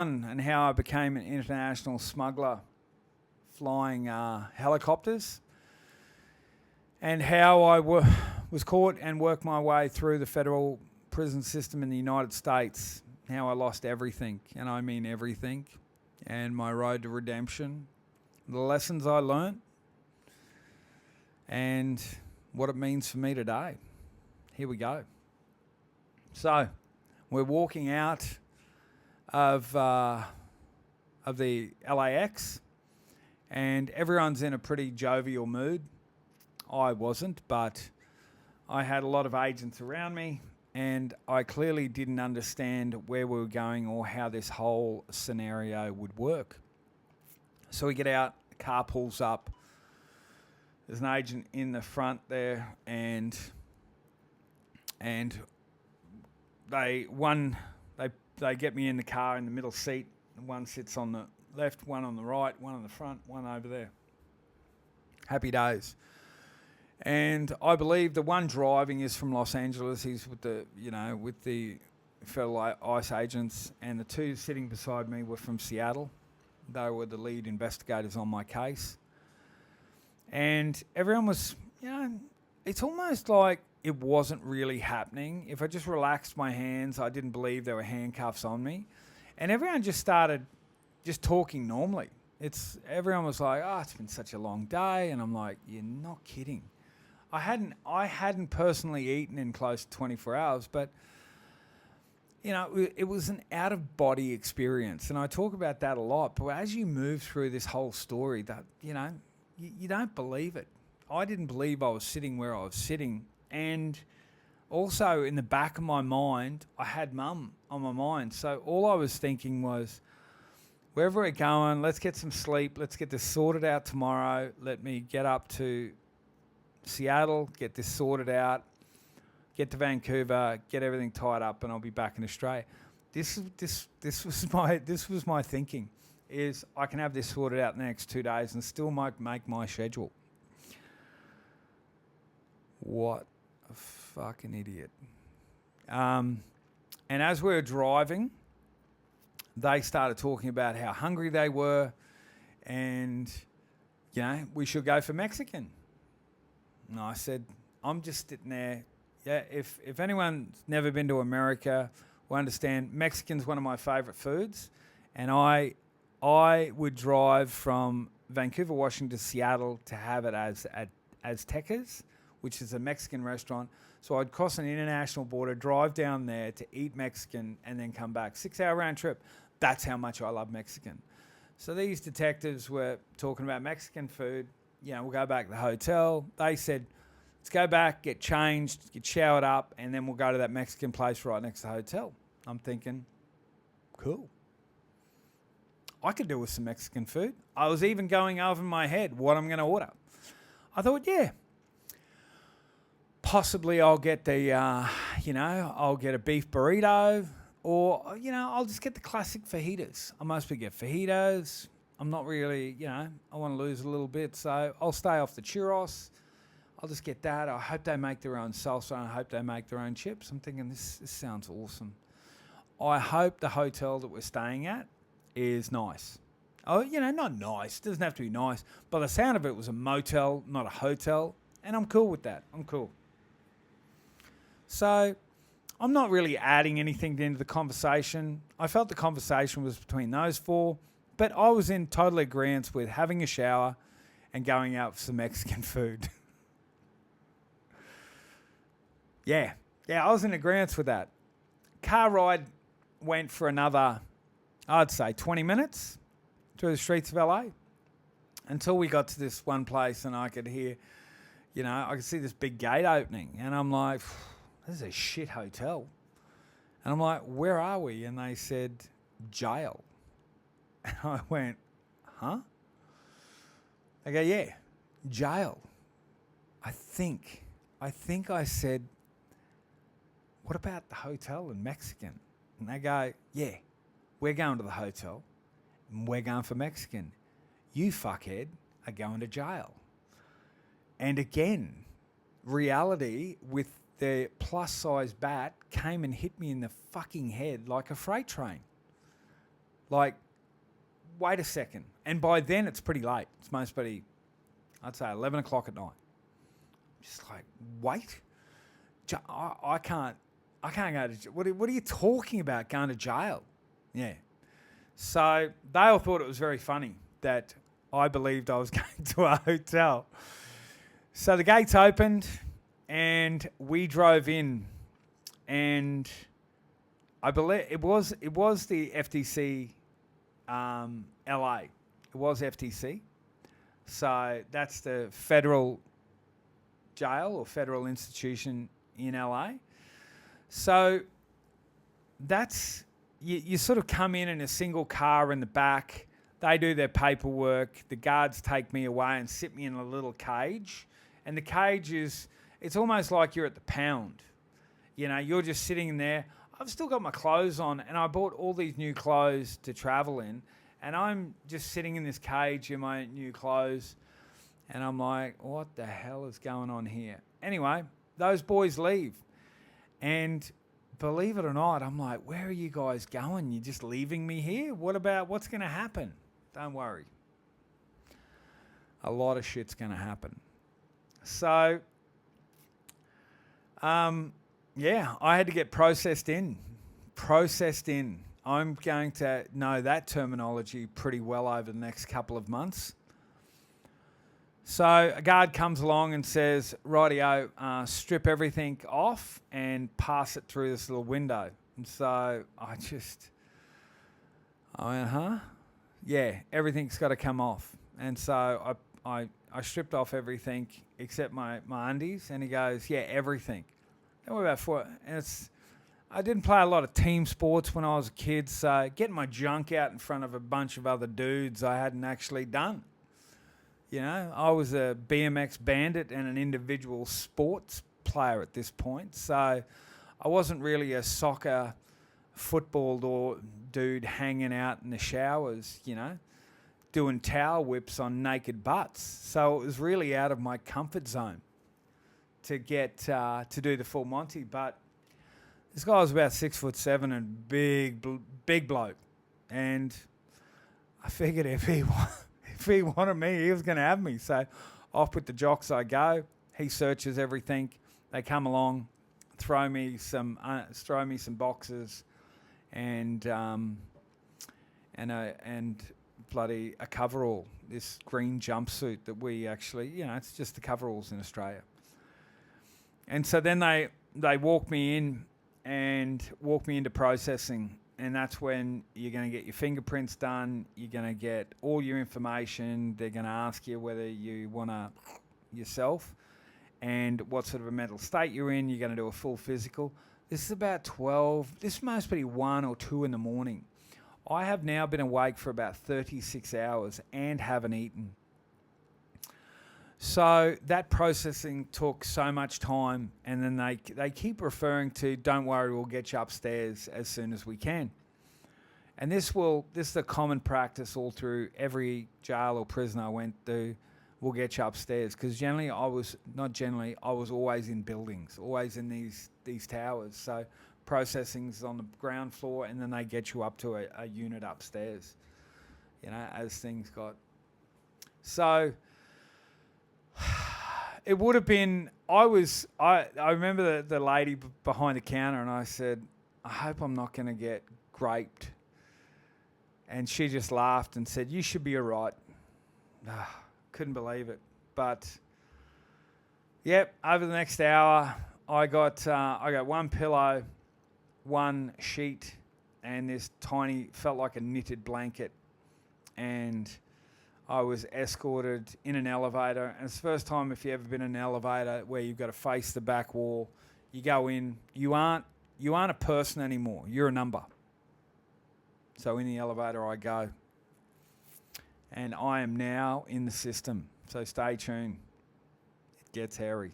and how I became an international smuggler flying helicopters, and how was caught and worked my way through the federal prison system in the United States. How I lost everything, and I mean everything, and my road to redemption, the lessons I learnt, and what it means for me today. Here we go. So, we're walking out of the LAX, and everyone's in a pretty jovial mood. I wasn't, but I had a lot of agents around me, and I clearly didn't understand where we were going or how this whole scenario would work. So we get out, the car pulls up. There's an agent in the front there, and they get me in the car in the middle seat. One sits on the left, one on the right, one on the front, one over there. Happy days. And I believe the one driving is from Los Angeles. He's with the federal ICE agents, and the two sitting beside me were from Seattle. They were the lead investigators on my case. And everyone was, it's almost like it wasn't really happening. If I just relaxed my hands, I didn't believe there were handcuffs on me. And everyone just started just talking normally. Everyone was like, "Oh, it's been such a long day," and I'm like, "You're not kidding." I hadn't personally eaten in close to 24 hours, but it was an out of body experience, and I talk about that a lot. But as you move through this whole story, that you don't believe it. I didn't believe I was sitting where I was sitting, and also in the back of my mind, I had Mum on my mind. So all I was thinking was, wherever we're going, let's get some sleep. Let's get this sorted out tomorrow. Let me get up to Seattle, get this sorted out, get to Vancouver, get everything tied up, and I'll be back in Australia. This was my thinking, is I can have this sorted out in the next 2 days and still might make my schedule. What a fucking idiot. And as we were driving, they started talking about how hungry they were, and we should go for Mexican. And I said, I'm just sitting there. Yeah, if anyone's never been to America will understand, Mexican's one of my favourite foods, and I would drive from Vancouver, Washington to Seattle to have it as Aztecas, which is a Mexican restaurant. So I'd cross an international border, drive down there to eat Mexican, and then come back. 6-hour round trip. That's how much I love Mexican. So these detectives were talking about Mexican food. We'll go back to the hotel. They said, let's go back, get changed, get showered up, and then we'll go to that Mexican place right next to the hotel. I'm thinking, cool. I could do with some Mexican food. I was even going over in my head what I'm going to order. I thought, possibly I'll get I'll get a beef burrito, or, I'll just get the classic fajitas. I mostly get fajitas. I'm not really, I want to lose a little bit, so I'll stay off the churros. I'll just get that. I hope they make their own salsa, and I hope they make their own chips. I'm thinking, this sounds awesome. I hope the hotel that we're staying at is nice. Oh, not nice. It doesn't have to be nice. By the sound of it, was a motel, not a hotel, and I'm cool with that. I'm cool. So I'm not really adding anything into the conversation. I felt the conversation was between those four, but I was in total agreement with having a shower and going out for some Mexican food. Yeah, I was in agreement with that. Car ride went for another, I'd say, 20 minutes through the streets of LA until we got to this one place, and I could hear, I could see this big gate opening, and I'm like, this is a shit hotel. And I'm like, where are we? And they said, jail. And I went, huh? They go, yeah, jail. I think I said, what about the hotel in Mexican? And they go, yeah, we're going to the hotel and we're going for Mexican. You fuckhead are going to jail. And again, reality with the plus-size bat came and hit me in the fucking head like a freight train. Like, wait a second. And by then, it's pretty late. It's most pretty, I'd say 11 o'clock at night. Just like, wait. I can't go to, what are you talking about, going to jail? Yeah. So they all thought it was very funny that I believed I was going to a hotel. So the gates opened and we drove in, and I believe it was the FTC LA. It was FTC. So that's the federal jail or federal institution in LA. So that's, you sort of come in a single car in the back. They do their paperwork. The guards take me away and sit me in a little cage. And the cage it's almost like you're at the pound. You know, you're just sitting in there. I've still got my clothes on, and I bought all these new clothes to travel in. And I'm just sitting in this cage in my new clothes. And I'm like, what the hell is going on here? Anyway, those boys leave. And believe it or not, I'm like, where are you guys going? You're just leaving me here? What's going to happen? Don't worry. A lot of shit's going to happen. So, yeah, I had to get processed in. I'm going to know that terminology pretty well over the next couple of months. So a guard comes along and says, rightio, strip everything off and pass it through this little window. And so I went, huh? Yeah, everything's got to come off. And so I stripped off everything except my undies. And he goes, yeah, everything. And we're about four. And I didn't play a lot of team sports when I was a kid, so getting my junk out in front of a bunch of other dudes I hadn't actually done. You know, I was a BMX bandit and an individual sports player at this point, so I wasn't really a soccer, football or dude hanging out in the showers, you know, doing towel whips on naked butts. So it was really out of my comfort zone to get to do the full Monty. But this guy was about 6'7" and big bloke, and I figured if he wanted me, he was going to have me. So off with the jocks I go. He searches everything. They come along, throw me some boxes, and bloody a coverall. This green jumpsuit that we actually, you know, it's just the coveralls in Australia. And so then they walk me in and walk me into processing. And that's when you're going to get your fingerprints done. You're going to get all your information. They're going to ask you whether you want to yourself and what sort of a mental state you're in. You're going to do a full physical. This is about 12. This must be 1 or 2 in the morning. I have now been awake for about 36 hours and haven't eaten. So that processing took so much time, and then they keep referring to, don't worry, we'll get you upstairs as soon as we can. And this is a common practice all through every jail or prison I went to. We'll get you upstairs, because I was always in buildings, always in these towers. So processing's on the ground floor, and then they get you up to a unit upstairs, you know, as things got. So it would have been, I remember the lady behind the counter, and I said, I hope I'm not going to get graped. And she just laughed and said, you should be all right. Couldn't believe it. But, yep, over the next hour, I got one pillow, one sheet, and this felt like a knitted blanket. And I was escorted in an elevator, and it's the first time if you've ever been in an elevator where you've got to face the back wall. You go in, you aren't a person anymore. You're a number. So in the elevator I go, and I am now in the system. So stay tuned. It gets hairy.